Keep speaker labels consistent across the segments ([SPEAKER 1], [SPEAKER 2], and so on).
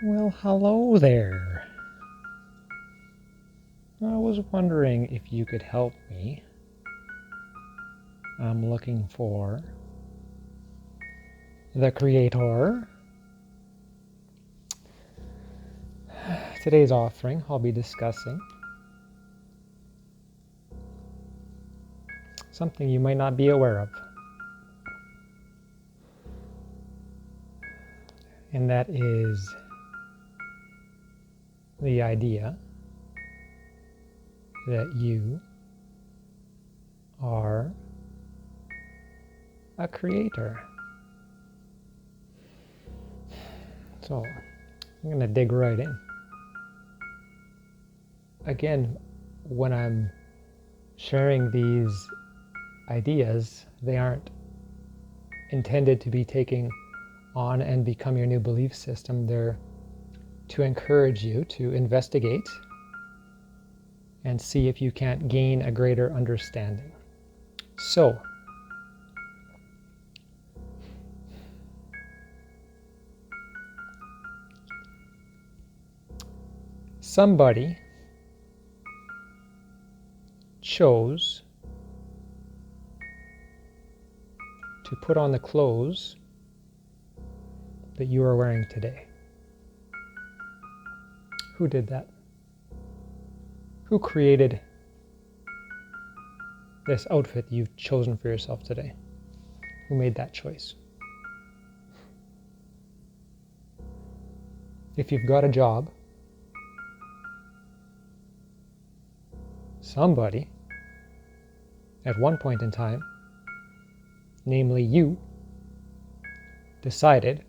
[SPEAKER 1] Well, hello there. I was wondering if you could help me. I'm looking for the creator. Today's offering, I'll be discussing something you might not be aware of. And that is the idea that you are a creator. So I'm going to dig right in. Again, when I'm sharing these ideas, they aren't intended to be taken on and become your new belief system. They're to encourage you to investigate and see if you can't gain a greater understanding. So, somebody chose to put on the clothes that you are wearing today. Who did that? Who created this outfit you've chosen for yourself today? Who made that choice? If you've got a job, somebody at one point in time, namely you, decided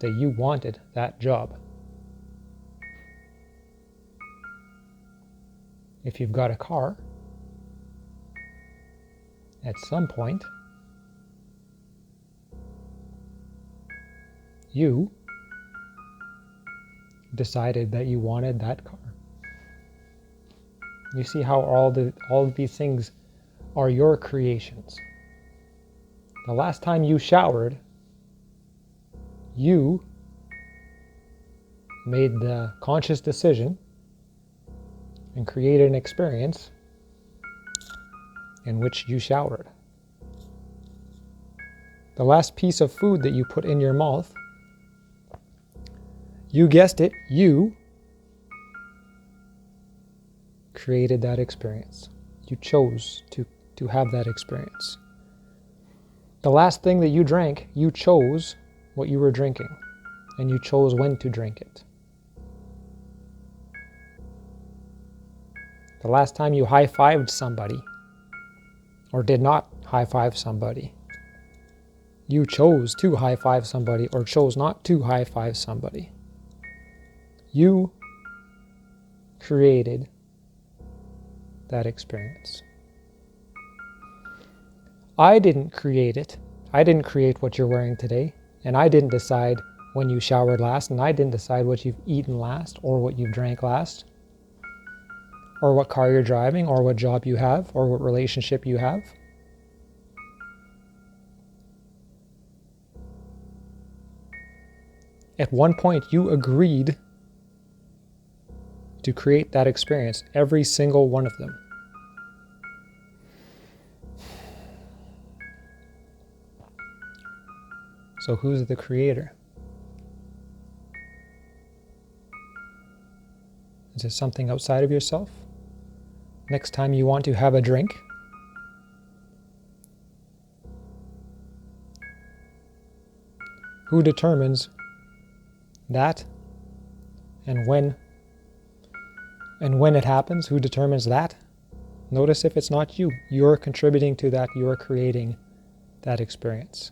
[SPEAKER 1] that you wanted that job. If you've got a car, at some point, you decided that you wanted that car. You see how all of these things are your creations. The last time you showered, you made the conscious decision and created an experience in which you showered. The last piece of food that you put in your mouth, you guessed it, you created that experience. You chose to have that experience. The last thing that you drank, you chose what you were drinking, and you chose when to drink it. The last time you high-fived somebody, or did not high-five somebody, you chose to high-five somebody or chose not to high-five somebody. You created that experience. I didn't create it. I didn't create what you're wearing today, and I didn't decide when you showered last, and I didn't decide what you've eaten last, or what you've drank last, or what car you're driving, or what job you have, or what relationship you have. At one point, you agreed to create that experience, every single one of them. So who's the creator? Is it something outside of yourself? Next time you want to have a drink, who determines that and when it happens? Who determines that? Notice if it's not you. You're contributing to that. You're creating that experience.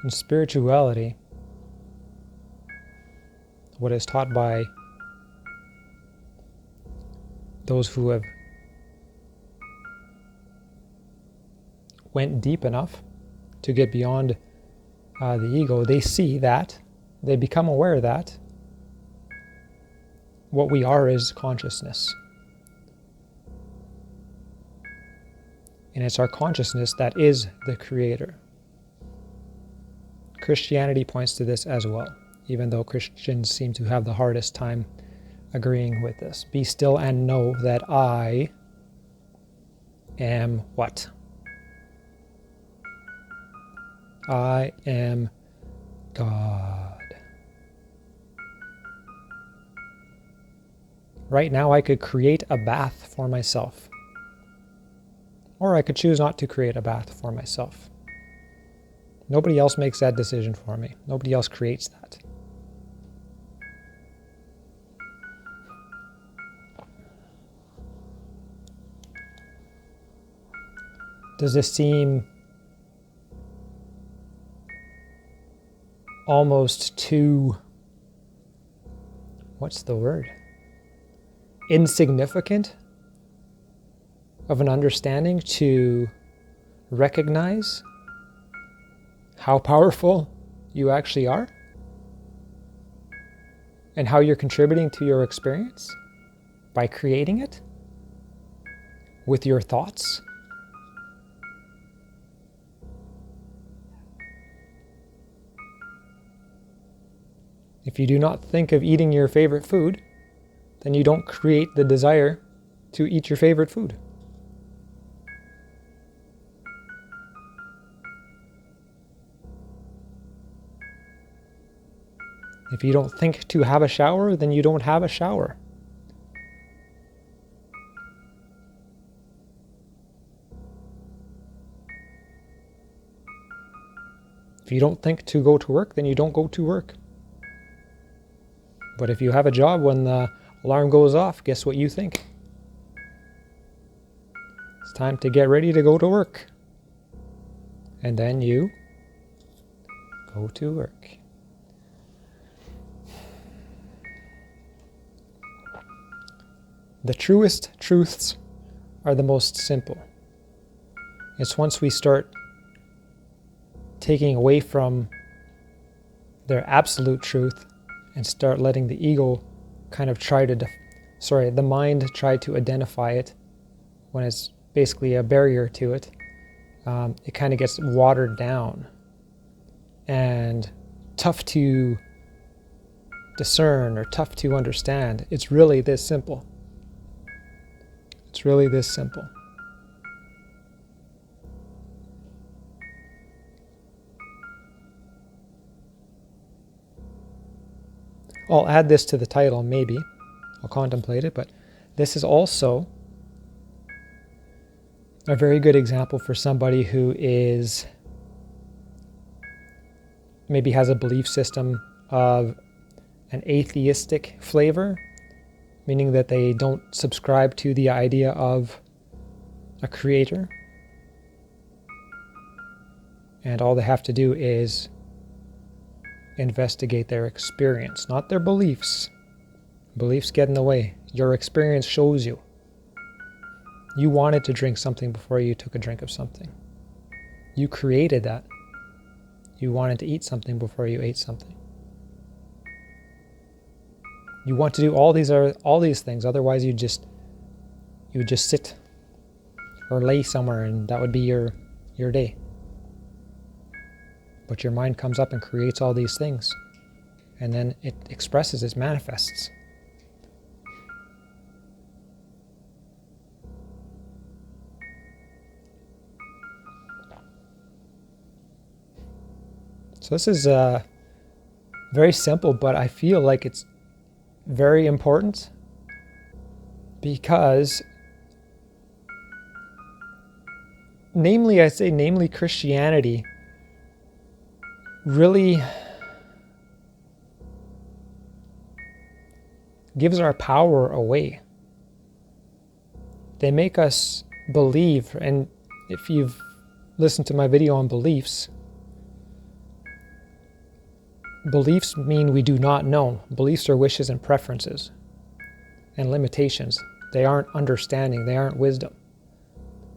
[SPEAKER 1] In spirituality, what is taught by those who have went deep enough to get beyond the ego, they see that, they become aware that what we are is consciousness. And it's our consciousness that is the creator. Christianity points to this as well, even though Christians seem to have the hardest time agreeing with this. Be still and know that I am what? I am God. Right now I could create a bath for myself. Or I could choose not to create a bath for myself. Nobody else makes that decision for me. Nobody else creates that. Does this seem almost too, what's the word? Insignificant of an understanding to recognize how powerful you actually are and how you're contributing to your experience by creating it with your thoughts? If you do not think of eating your favorite food, then you don't create the desire to eat your favorite food. If you don't think to have a shower, then you don't have a shower. If you don't think to go to work, then you don't go to work. But if you have a job, when the alarm goes off, guess what you think? It's time to get ready to go to work. And then you go to work. The truest truths are the most simple. It's once we start taking away from their absolute truth and start letting the ego kind of the mind try to identify it when it's basically a barrier to it. It kind of gets watered down and tough to discern or tough to understand. It's really this simple. It's really this simple. I'll add this to the title, maybe. I'll contemplate it, but this is also a very good example for somebody who is maybe has a belief system of an atheistic flavor, meaning that they don't subscribe to the idea of a creator. And all they have to do is investigate their experience, not their beliefs. Beliefs get in the way. Your experience shows you. You wanted to drink something before you took a drink of something. You created that. You wanted to eat something before you ate something. You want to do all these things, otherwise you would just sit or lay somewhere and that would be your day. But your mind comes up and creates all these things, and then it expresses, it manifests. So this is very simple, but I feel like it's very important because namely Christianity really gives our power away. They make us believe, and if you've listened to my video on beliefs mean we do not know. Beliefs are wishes and preferences and limitations. They aren't understanding, they aren't wisdom.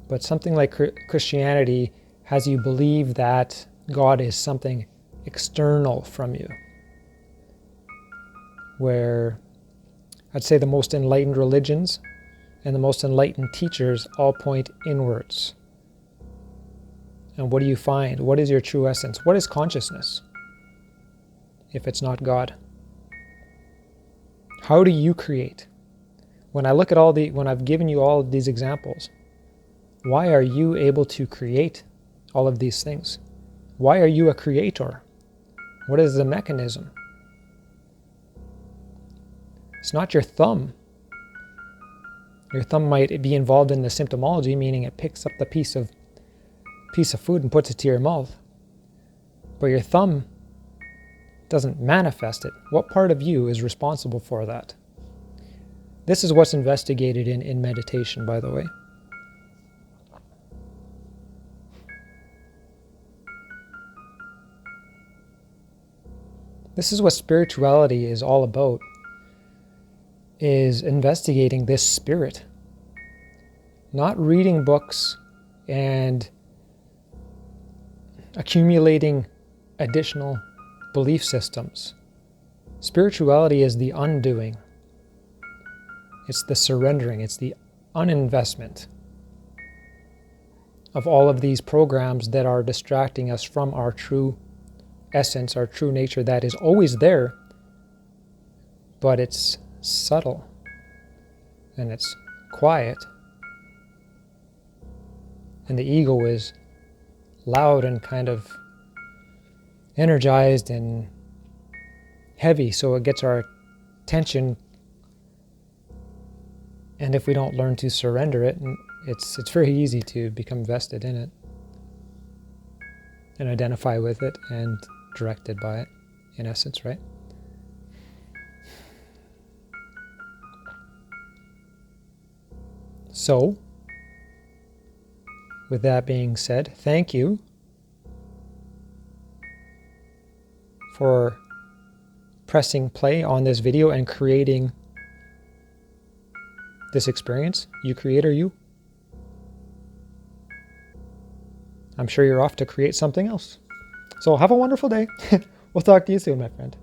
[SPEAKER 1] But something like Christianity has you believe that God is something external from you. Where I'd say the most enlightened religions and the most enlightened teachers all point inwards. And what do you find? What is your true essence? What is consciousness if it's not God? How do you create? When I look at when I've given you all of these examples, why are you able to create all of these things? Why are you a creator? What is the mechanism? It's not your thumb. Your thumb might be involved in the symptomology, meaning it picks up the piece of food and puts it to your mouth. But your thumb doesn't manifest it. What part of you is responsible for that? This is what's investigated in meditation, by the way. This is what spirituality is all about, is investigating this spirit. Not reading books and accumulating additional belief systems. Spirituality is the undoing. It's the surrendering. It's the uninvestment of all of these programs that are distracting us from our true essence, our true nature that is always there, but it's subtle and it's quiet. And the ego is loud and kind of energized and heavy, so it gets our attention. And if we don't learn to surrender it, it's very easy to become vested in it and identify with it and directed by it, in essence, right? So, with that being said, thank you for pressing play on this video and creating this experience. You creator, you. I'm sure you're off to create something else. So have a wonderful day. We'll talk to you soon, my friend.